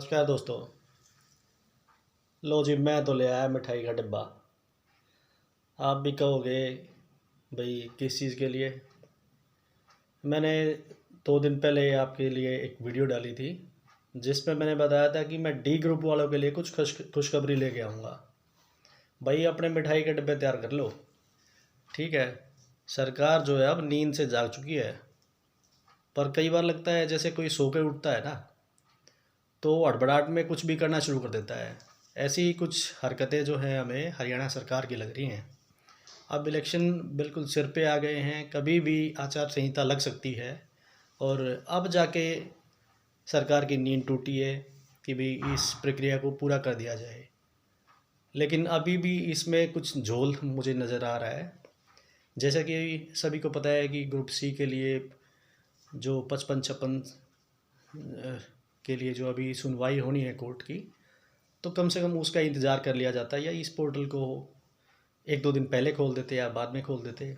नमस्कार दोस्तों। लो जी, मैं तो ले आया मिठाई का डिब्बा। आप भी कहोगे भाई किस चीज़ के लिए। मैंने 2 दिन पहले आपके लिए एक वीडियो डाली थी जिसमें मैंने बताया था कि मैं डी ग्रुप वालों के लिए कुछ खुशखबरी लेके आऊँगा। भाई अपने मिठाई के डिब्बे तैयार कर लो। ठीक है, सरकार जो है अब नींद से जाग चुकी है। पर कई बार लगता है जैसे कोई सो के उठता है ना, तो हड़बड़ाहट में कुछ भी करना शुरू कर देता है। ऐसी ही कुछ हरकतें जो हैं हमें हरियाणा सरकार की लग रही हैं। अब इलेक्शन बिल्कुल सिर पे आ गए हैं, कभी भी आचार संहिता लग सकती है। और अब जाके सरकार की नींद टूटी है कि भाई इस प्रक्रिया को पूरा कर दिया जाए। लेकिन अभी भी इसमें कुछ झोल मुझे नज़र आ रहा है। जैसा कि सभी को पता है कि ग्रुप सी के लिए जो 55-56 के लिए जो अभी सुनवाई होनी है कोर्ट की, तो कम से कम उसका इंतज़ार कर लिया जाता है, या इस पोर्टल को 1-2 दिन पहले खोल देते या बाद में खोल देते,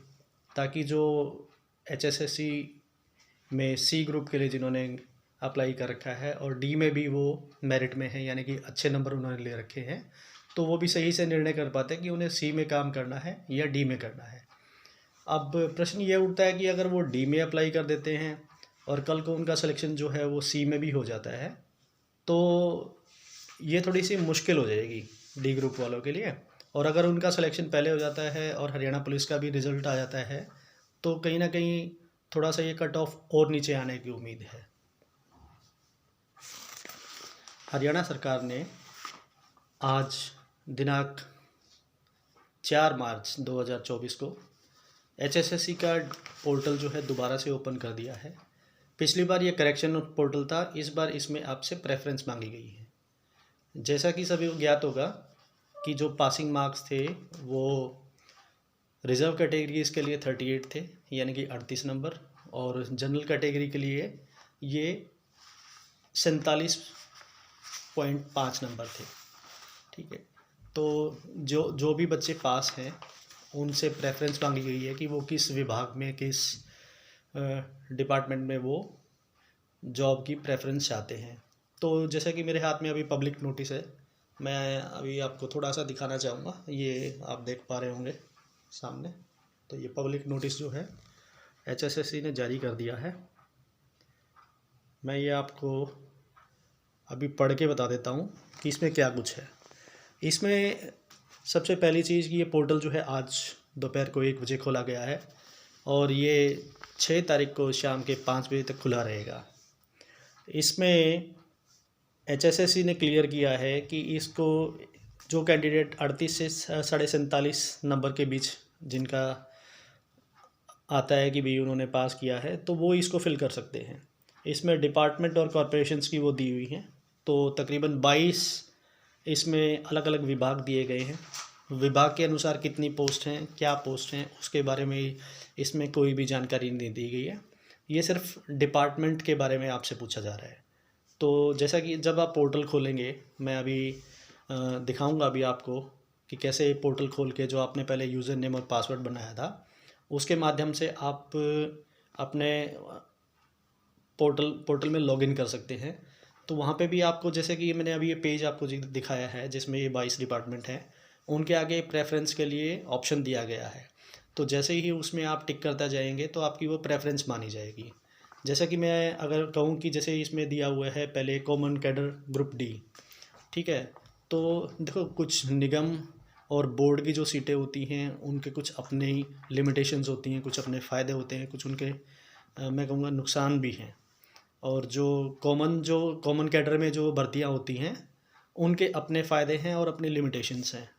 ताकि जो HSSC में सी ग्रुप के लिए जिन्होंने अप्लाई कर रखा है और डी में भी वो मेरिट में है, यानी कि अच्छे नंबर उन्होंने ले रखे हैं, तो वो भी सही से निर्णय कर पाते हैं कि उन्हें सी में काम करना है या डी में करना है। अब प्रश्न ये उठता है कि अगर वो डी में अप्लाई कर देते हैं और कल को उनका सिलेक्शन जो है वो सी में भी हो जाता है, तो ये थोड़ी सी मुश्किल हो जाएगी डी ग्रुप वालों के लिए। और अगर उनका सिलेक्शन पहले हो जाता है और हरियाणा पुलिस का भी रिज़ल्ट आ जाता है, तो कहीं ना कहीं थोड़ा सा ये कट ऑफ और नीचे आने की उम्मीद है। हरियाणा सरकार ने आज दिनांक 4 मार्च 2024 को HSSC का पोर्टल जो है दोबारा से ओपन कर दिया है। पिछली बार ये करेक्शन पोर्टल था, इस बार इसमें आपसे प्रेफरेंस मांगी गई है। जैसा कि सभी को ज्ञात होगा कि जो पासिंग मार्क्स थे वो रिज़र्व कैटेगरीज के लिए 38 थे, यानी कि 38 नंबर, और जनरल कैटेगरी के लिए ये 47.5 नंबर थे। ठीक है, तो जो जो भी बच्चे पास हैं उनसे प्रेफरेंस मांगी गई है कि वो किस विभाग में, किस डिपार्टमेंट में वो जॉब की प्रेफरेंस चाहते हैं। तो जैसा कि मेरे हाथ में अभी पब्लिक नोटिस है, मैं अभी आपको थोड़ा सा दिखाना चाहूँगा। ये आप देख पा रहे होंगे सामने। तो ये पब्लिक नोटिस जो है HSSC ने जारी कर दिया है। मैं ये आपको अभी पढ़ के बता देता हूँ कि इसमें क्या कुछ है। इसमें सबसे पहली चीज़ कि ये पोर्टल जो है आज दोपहर को 1 बजे खोला गया है और ये 6 तारीख को शाम के 5 बजे तक खुला रहेगा। इसमें HSSC ने क्लियर किया है कि इसको जो कैंडिडेट 38 से 47.5 नंबर के बीच जिनका आता है कि भाई उन्होंने पास किया है, तो वो इसको फिल कर सकते हैं। इसमें डिपार्टमेंट और कॉरपोरेशंस की वो दी हुई हैं, तो तकरीबन 22 इसमें अलग अलग विभाग दिए गए हैं। विभाग के अनुसार कितनी पोस्ट हैं, क्या पोस्ट हैं, उसके बारे में इसमें कोई भी जानकारी नहीं दी गई है। ये सिर्फ डिपार्टमेंट के बारे में आपसे पूछा जा रहा है। तो जैसा कि जब आप पोर्टल खोलेंगे, मैं अभी दिखाऊंगा अभी आपको कि कैसे पोर्टल खोल के जो आपने पहले यूज़र नेम और पासवर्ड बनाया था उसके माध्यम से आप अपने पोर्टल में लॉगिन कर सकते हैं। तो वहाँ पे भी आपको, जैसे कि मैंने अभी ये पेज आपको दिखाया है जिसमें ये 22 डिपार्टमेंट हैं, उनके आगे प्रेफरेंस के लिए ऑप्शन दिया गया है। तो जैसे ही उसमें आप टिक करता जाएंगे तो आपकी वो प्रेफरेंस मानी जाएगी। जैसा कि मैं अगर कहूँ कि जैसे इसमें दिया हुआ है पहले कॉमन कैडर ग्रुप डी, ठीक है, तो देखो कुछ निगम और बोर्ड की जो सीटें होती हैं उनके कुछ अपने ही लिमिटेशंस होती हैं, कुछ अपने फ़ायदे होते हैं, कुछ उनके मैं कहूँगा नुकसान भी हैं। और जो कॉमन कैडर में जो भर्तियाँ होती हैं उनके अपने फ़ायदे हैं और अपनी लिमिटेशंस हैं।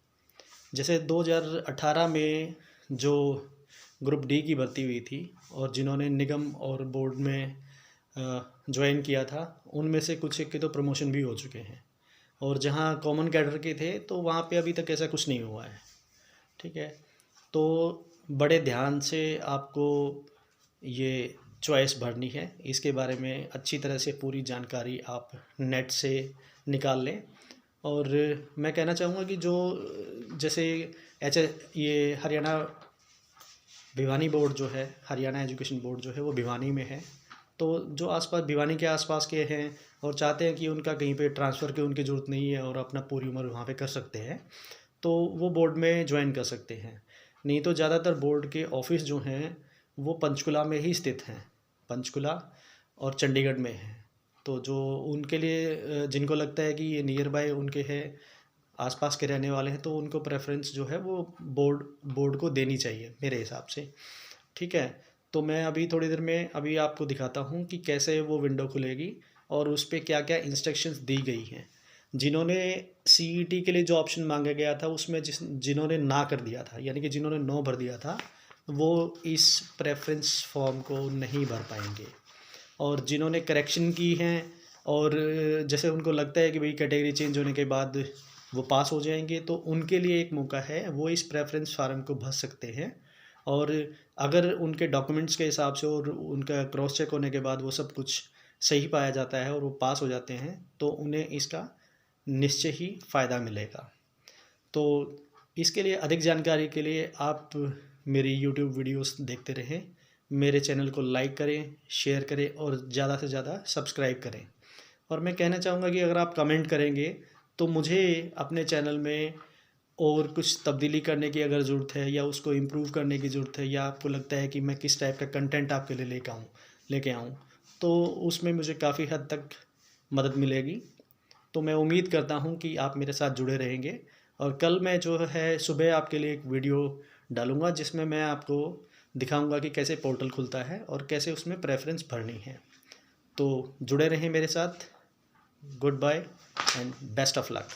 जैसे 2018 में जो ग्रुप डी की भर्ती हुई थी और जिन्होंने निगम और बोर्ड में ज्वाइन किया था, उनमें से कुछ एक के तो प्रमोशन भी हो चुके हैं। और जहाँ कॉमन कैडर के थे तो वहाँ पे अभी तक ऐसा कुछ नहीं हुआ है। ठीक है, तो बड़े ध्यान से आपको ये चॉइस भरनी है। इसके बारे में अच्छी तरह से पूरी जानकारी आप नेट से निकाल लें। और मैं कहना चाहूँगा कि जो जैसे ये हरियाणा भिवानी बोर्ड जो है, हरियाणा एजुकेशन बोर्ड जो है वो भिवानी में है। तो जो आसपास भिवानी के आसपास के हैं और चाहते हैं कि उनका कहीं पे ट्रांसफ़र की उनकी ज़रूरत नहीं है और अपना पूरी उम्र वहाँ पे कर सकते हैं, तो वो बोर्ड में ज्वाइन कर सकते हैं। नहीं तो ज़्यादातर बोर्ड के ऑफ़िस जो हैं वो पंचकुला में ही स्थित हैं, पंचकुला और चंडीगढ़ में हैं। तो जो उनके लिए जिनको लगता है कि ये नियर बाय उनके है, आसपास के रहने वाले हैं, तो उनको प्रेफ़रेंस जो है वो बोर्ड को देनी चाहिए मेरे हिसाब से। ठीक है, तो मैं अभी थोड़ी देर में अभी आपको दिखाता हूँ कि कैसे वो विंडो खुलेगी और उस पे क्या-क्या इंस्ट्रक्शंस दी गई हैं। जिन्होंने सीईटी के लिए जो ऑप्शन मांगा गया था उसमें जिन्होंने ना कर दिया था, यानी कि जिन्होंने नो भर दिया था, वो इस प्रेफरेंस फॉर्म को नहीं भर पाएंगे। और जिन्होंने करेक्शन की हैं और जैसे उनको लगता है कि भाई कैटेगरी चेंज होने के बाद वो पास हो जाएंगे, तो उनके लिए एक मौका है, वो इस प्रेफरेंस फार्म को भर सकते हैं। और अगर उनके डॉक्यूमेंट्स के हिसाब से और उनका क्रॉस चेक होने के बाद वो सब कुछ सही पाया जाता है और वो पास हो जाते हैं, तो उन्हें इसका निश्चय ही फ़ायदा मिलेगा। तो इसके लिए अधिक जानकारी के लिए आप मेरी यूट्यूब वीडियोस देखते रहें, मेरे चैनल को लाइक करें, शेयर करें और ज़्यादा से ज़्यादा सब्सक्राइब करें। और मैं कहना चाहूँगा कि अगर आप कमेंट करेंगे तो मुझे अपने चैनल में और कुछ तब्दीली करने की अगर ज़रूरत है या उसको इम्प्रूव करने की ज़रूरत है, या आपको लगता है कि मैं किस टाइप का कंटेंट आपके लिए लेके आऊँ, तो उसमें मुझे काफ़ी हद तक मदद मिलेगी। तो मैं उम्मीद करता हूँ कि आप मेरे साथ जुड़े रहेंगे। और कल मैं जो है सुबह आपके लिए एक वीडियो डालूँगा जिसमें मैं आपको दिखाऊँगा कि कैसे पोर्टल खुलता है और कैसे उसमें प्रेफरेंस भरनी है। तो जुड़े रहें मेरे साथ। Goodbye and best of luck.